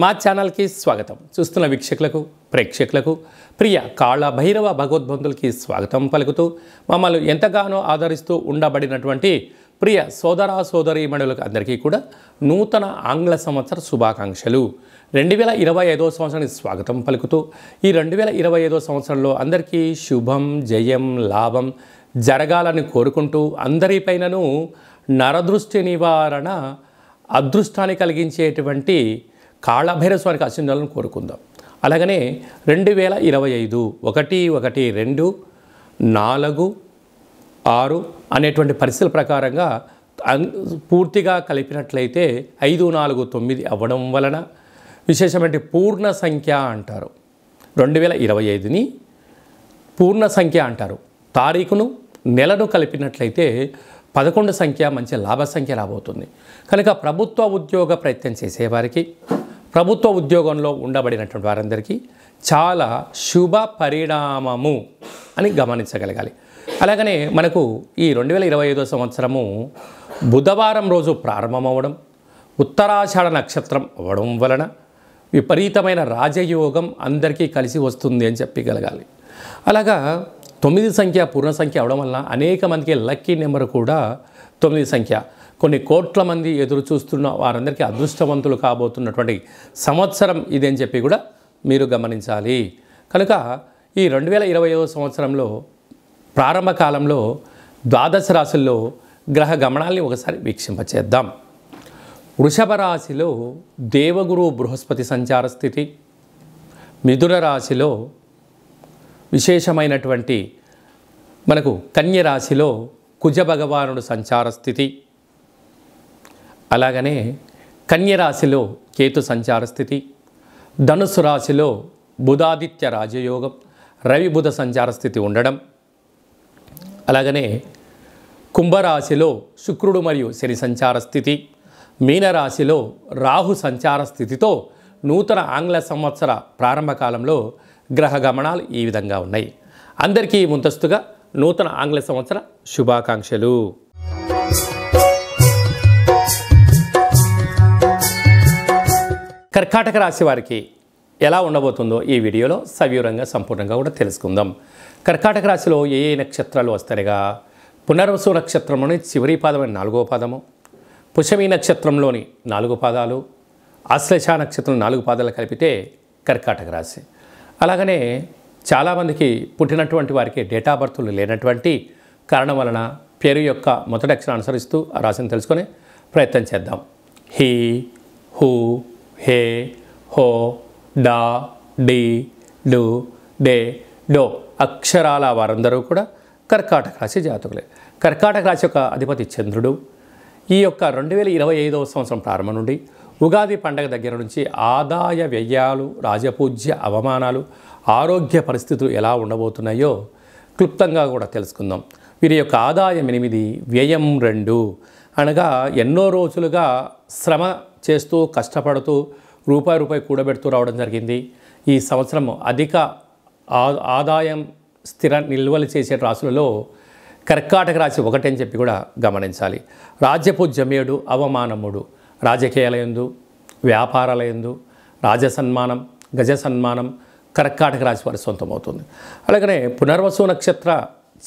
మా ఛానల్కి స్వాగతం. చూస్తున్న వీక్షకులకు ప్రేక్షకులకు ప్రియ కాళ భైరవ భగవద్బంధులకి స్వాగతం పలుకుతూ మమ్మల్ని ఎంతగానో ఆదరిస్తూ ఉండబడినటువంటి ప్రియ సోదర సోదరీమణులకు అందరికీ కూడా నూతన ఆంగ్ల సంవత్సర శుభాకాంక్షలు. 2025వ సంవత్సరానికి స్వాగతం పలుకుతూ ఈ 2025వ సంవత్సరంలో అందరికీ శుభం జయం లాభం జరగాలని కోరుకుంటూ అందరిపైనను నరదృష్టి నివారణ అదృష్టాన్ని కలిగించేటువంటి కాళభైరవ స్వామికి ఆశీర్వాదాలను కోరుకుందాం. అలాగనే 2025 1-1-2-4-6 అనేటువంటి పరిస్థితుల ప్రకారంగా పూర్తిగా కలిపినట్లయితే 5-4-9 అవ్వడం వలన విశేషమైన పూర్ణ సంఖ్య అంటారు. 2025ని పూర్ణ సంఖ్య అంటారు. తారీఖును నెలను కలిపినట్లయితే 11 సంఖ్య మంచి లాభ సంఖ్య రాబోతుంది. కనుక ప్రభుత్వ ఉద్యోగ ప్రయత్నం చేసేవారికి ప్రభుత్వ ఉద్యోగంలో ఉండబడినటువంటి వారందరికీ చాలా శుభ పరిణామము అని గమనించగలగాలి. అలాగనే మనకు ఈ 2025వ సంవత్సరము బుధవారం రోజు ప్రారంభమవడం, ఉత్తరాషాఢ నక్షత్రం అవ్వడం వలన విపరీతమైన రాజయోగం అందరికీ కలిసి వస్తుంది అని చెప్పగలగాలి. అలాగా 9 సంఖ్య పూర్ణ సంఖ్య అవడం వల్ల అనేక మందికి లక్కీ నెంబర్ కూడా 9 సంఖ్య. కొన్ని కోట్ల మంది ఎదురు చూస్తున్న వారందరికీ అదృష్టవంతులు కాబోతున్నటువంటి సంవత్సరం ఇది అని చెప్పి కూడా మీరు గమనించాలి. కనుక ఈ 2025వ సంవత్సరంలో ప్రారంభ కాలంలో ద్వాదశ రాశుల్లో గ్రహ గమనాల్ని ఒకసారి వీక్షింపచేద్దాం. వృషభ రాశిలో దేవగురు బృహస్పతి సంచార స్థితి, మిథున రాశిలో విశేషమైనటువంటి మనకు కన్య రాశిలో కుజ భగవానుడు సంచార స్థితి, అలాగనే కన్య రాశిలో కేతు సంచార స్థితి, ధనుసు రాశిలో బుధాదిత్య రాజయోగం రవి బుధ సంచార స్థితి ఉండడం, అలాగనే కుంభరాశిలో శుక్రుడు మరియు శని సంచార స్థితి, మీనరాశిలో రాహు సంచార స్థితితో నూతన ఆంగ్ల సంవత్సర ప్రారంభ కాలంలో గ్రహ గమనాలు ఈ విధంగా ఉన్నాయి. అందరికీ ముందస్తుగా నూతన ఆంగ్ల సంవత్సర శుభాకాంక్షలు. కర్కాటక రాశి వారికి ఎలా ఉండబోతుందో ఈ వీడియోలో సవివరంగా సంపూర్ణంగా కూడా తెలుసుకుందాం. కర్కాటక రాశిలో ఏ ఏ నక్షత్రాలు వస్తాయిగా, పునర్వసు నక్షత్రంలోని చివరి పాదమైన 4వ పాదము, పుష్యమి నక్షత్రంలోని 4 పాదాలు, ఆశ్లేష నక్షత్రం 4 పాదాలు కలిపితే కర్కాటక రాశి. అలాగనే చాలామందికి పుట్టినటువంటి వారికి డేటా బర్త్లు లేనటువంటి కారణం వలన పేరు యొక్క మొదటి అక్షరాన్ని అనుసరిస్తూ ఆ రాశిని తెలుసుకునే ప్రయత్నం చేద్దాం. హీ, హూ, హే, హో, డా, డి, డు, డే, డో అక్షరాల వారందరూ కూడా కర్కాటక రాశి జాతకులే. కర్కాటక రాశి యొక్క అధిపతి చంద్రుడు. ఈ యొక్క 2025వ సంవత్సరం ప్రారంభం నుండి ఉగాది పండగ దగ్గర నుంచి ఆదాయ వ్యయాలు, రాజపూజ్య అవమానాలు, ఆరోగ్య పరిస్థితులు ఎలా ఉండబోతున్నాయో క్లుప్తంగా కూడా తెలుసుకుందాం. వీరి యొక్క ఆదాయం 8, వ్యయం 2. అనగా ఎన్నో రోజులుగా శ్రమ చేస్తూ కష్టపడుతూ రూపాయి కూడబెడుతూ రావడం జరిగింది. ఈ సంవత్సరం అధిక ఆదాయం స్థిర నిల్వలు చేసే రాశులలో కర్కాటక రాశి ఒకటి అని చెప్పి కూడా గమనించాలి. రాజ్యపూజ్యమేడు, అవమానముడు రాజకీయాలయందు, వ్యాపారాలయందు రాజసన్మానం, గజ సన్మానం కర్కాటక రాశి వారి సొంతమవుతుంది. అలాగనే పునర్వసు నక్షత్ర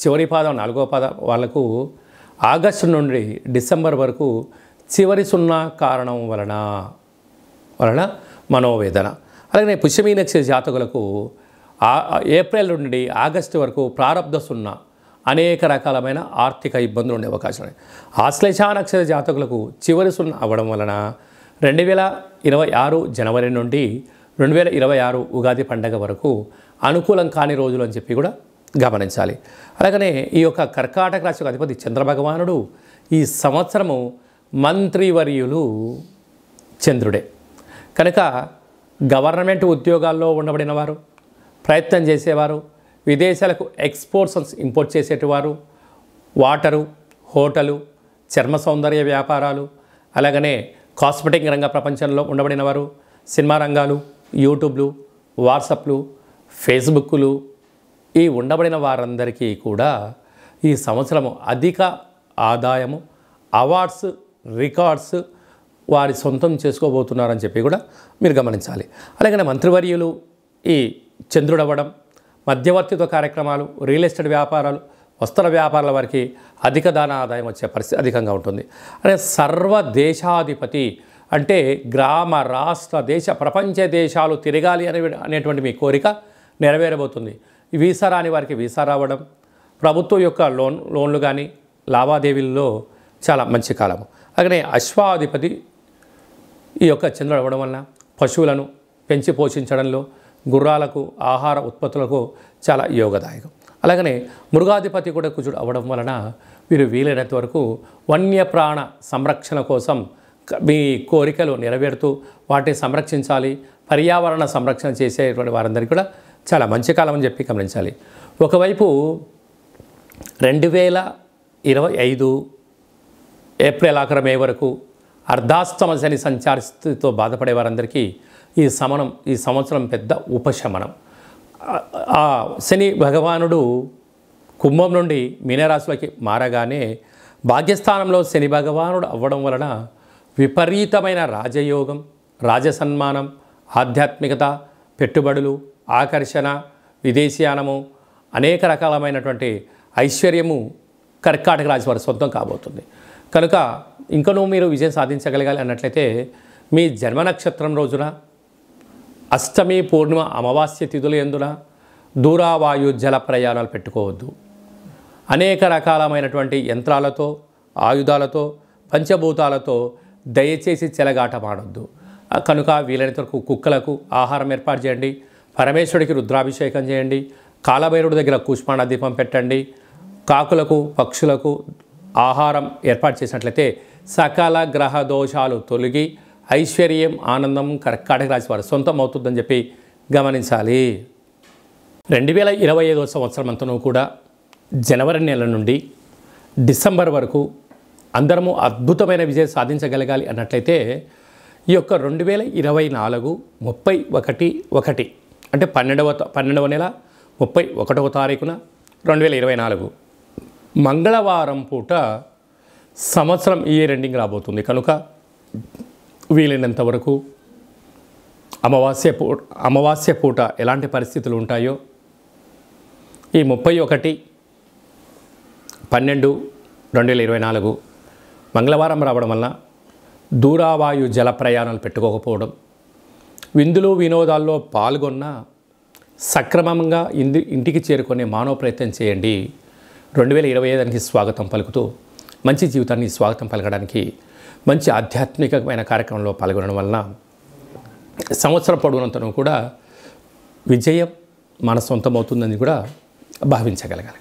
చివరి పాదం 4వ పాదం వాళ్లకు ఆగస్టు నుండి డిసెంబర్ వరకు చివరి 0 కారణం వలన మనోవేదన. అలాగనే పుష్యమి నక్షత్ర జాతకులకు ఏప్రిల్ నుండి ఆగస్టు వరకు ప్రారబ్ధ 0 అనేక రకాలమైన ఆర్థిక ఇబ్బందులు ఉండే అవకాశం ఉన్నాయి. ఆశ్లేష నక్షత్ర జాతకులకు చివరి 0 అవ్వడం వలన 2026 జనవరి నుండి 2026 ఉగాది పండగ వరకు అనుకూలం కాని రోజులు అని చెప్పి కూడా గమనించాలి. అలాగనే ఈ యొక్క కర్కాటక రాశి అధిపతి చంద్రభగవానుడు ఈ సంవత్సరము మంత్రివర్యులు చంద్రుడే. కనుక గవర్నమెంట్ ఉద్యోగాల్లో ఉండబడిన వారు, ప్రయత్నం చేసేవారు, విదేశాలకు ఎక్స్పోర్ట్స్ ఇంపోర్ట్ చేసేటివారు, వాటరు, హోటలు, చర్మ సౌందర్య వ్యాపారాలు, అలాగనే కాస్మెటిక్ రంగ ప్రపంచంలో ఉండబడిన వారు, సినిమా రంగాలు, యూట్యూబ్లు, వాట్సాప్లు, ఫేస్బుక్లు ఈ ఉండబడిన వారందరికీ కూడా ఈ సంవత్సరము అధిక ఆదాయము, అవార్డ్స్, రికార్డ్స్ వారి సొంతం చేసుకోబోతున్నారని చెప్పి కూడా మీరు గమనించాలి. అలాగే మంత్రివర్యులు ఈ చంద్రుడు అవ్వడం, మధ్యవర్తిత్వ కార్యక్రమాలు, రియల్ ఎస్టేట్ వ్యాపారాలు, వస్త్ర వ్యాపారాల వారికి అధిక ధన ఆదాయం వచ్చే పరిస్థితి అధికంగా ఉంటుంది. అనే సర్వదేశాధిపతి అంటే గ్రామ, రాష్ట్ర, దేశ, ప్రపంచ దేశాలు తిరగాలి అనేటువంటి మీ కోరిక నెరవేరబోతుంది. వీసా రాని వారికి వీసా రావడం, ప్రభుత్వం యొక్క లోన్లు కానీ లావాదేవీల్లో చాలా మంచి కాలము. అలాగే అశ్వాధిపతి ఈ యొక్క చంద్రుడు అవ్వడం వలన పశువులను పెంచి పోషించడంలో, గుర్రాలకు ఆహార ఉత్పత్తులకు చాలా యోగదాయకం. అలాగనే మృగాధిపతి కూడా కుజుడు అవ్వడం వలన వీరు వీలైనంత వరకు వన్యప్రాణ సంరక్షణ కోసం మీ కోరికలు నెరవేరుతూ వాటిని సంరక్షించాలి, పర్యావరణ సంరక్షణ చేసేటువంటి వారందరికీ కూడా చాలా మంచి కాలం అని చెప్పి గమనించాలి. ఒకవైపు 2025 ఏప్రిల్ ఆఖరి మే వరకు అర్ధాష్టమ శని సంచారితో బాధపడే వారందరికీ ఈ సంవత్సరం పెద్ద ఉపశమనం. ఆ శని భగవానుడు కుంభం నుండి మీనరాశిలోకి మారగానే భాగ్యస్థానంలో శని భగవానుడు అవ్వడం వలన విపరీతమైన రాజయోగం, రాజసన్మానం, ఆధ్యాత్మికత, పెట్టుబడులు, ఆకర్షణ, విదేశీయానము, అనేక రకాలమైనటువంటి ఐశ్వర్యము కర్కాటక రాశి వారి సొంతం కాబోతుంది. కనుక ఇంకనూ మీరు విజయం సాధించగలగాలి అన్నట్లయితే మీ జన్మ నక్షత్రం రోజున అష్టమి, పూర్ణిమ, అమావాస్య తిథుల యందున దూరావాయు జల ప్రయాణాలు పెట్టుకోవద్దు. అనేక రకాలమైనటువంటి యంత్రాలతో, ఆయుధాలతో, పంచభూతాలతో దయచేసి చెలగాటమాడొద్దు. కనుక వీలైనంత వరకు కుక్కలకు ఆహారం ఏర్పాటు చేయండి, పరమేశ్వరుడికి రుద్రాభిషేకం చేయండి, కాలభైరుడి దగ్గర కూష్మాండ దీపం పెట్టండి, కాకులకు, పక్షులకు ఆహారం ఏర్పాటు చేసినట్లయితే సకల గ్రహ దోషాలు తొలగి ఐశ్వర్యం, ఆనందం కర్కాటక రాశి వారి సొంతం అవుతుందని చెప్పి గమనించాలి. 2025 సంవత్సరం అంతనూ కూడా జనవరి నెల నుండి డిసెంబర్ వరకు అందరము అద్భుతమైన విజయం సాధించగలగాలి అన్నట్లయితే ఈ యొక్క 2024 31/1 అంటే 12వ నెల 31వ తారీఖున 2024 మంగళవారం పూట సంవత్సరం ఇయర్ ఎండింగ్ రాబోతుంది. కనుక వీలైనంత వరకు అమావాస్య పూట ఎలాంటి పరిస్థితులు ఉంటాయో ఈ 31/12/2024 మంగళవారం రావడం వలన దూరావాయు జల ప్రయాణాలు పెట్టుకోకపోవడం, విందులు వినోదాల్లో పాల్గొన్న సక్రమంగా ఇంటికి చేరుకునే మానవ ప్రయత్నం చేయండి. 2025కి స్వాగతం పలుకుతూ మంచి జీవితాన్ని స్వాగతం పలకడానికి మంచి ఆధ్యాత్మికమైన కార్యక్రమంలో పాల్గొనడం వలన సంవత్సరం పొడవునంతను కూడా విజయం మన సొంతం అవుతుందని కూడా భావించగలగాలి.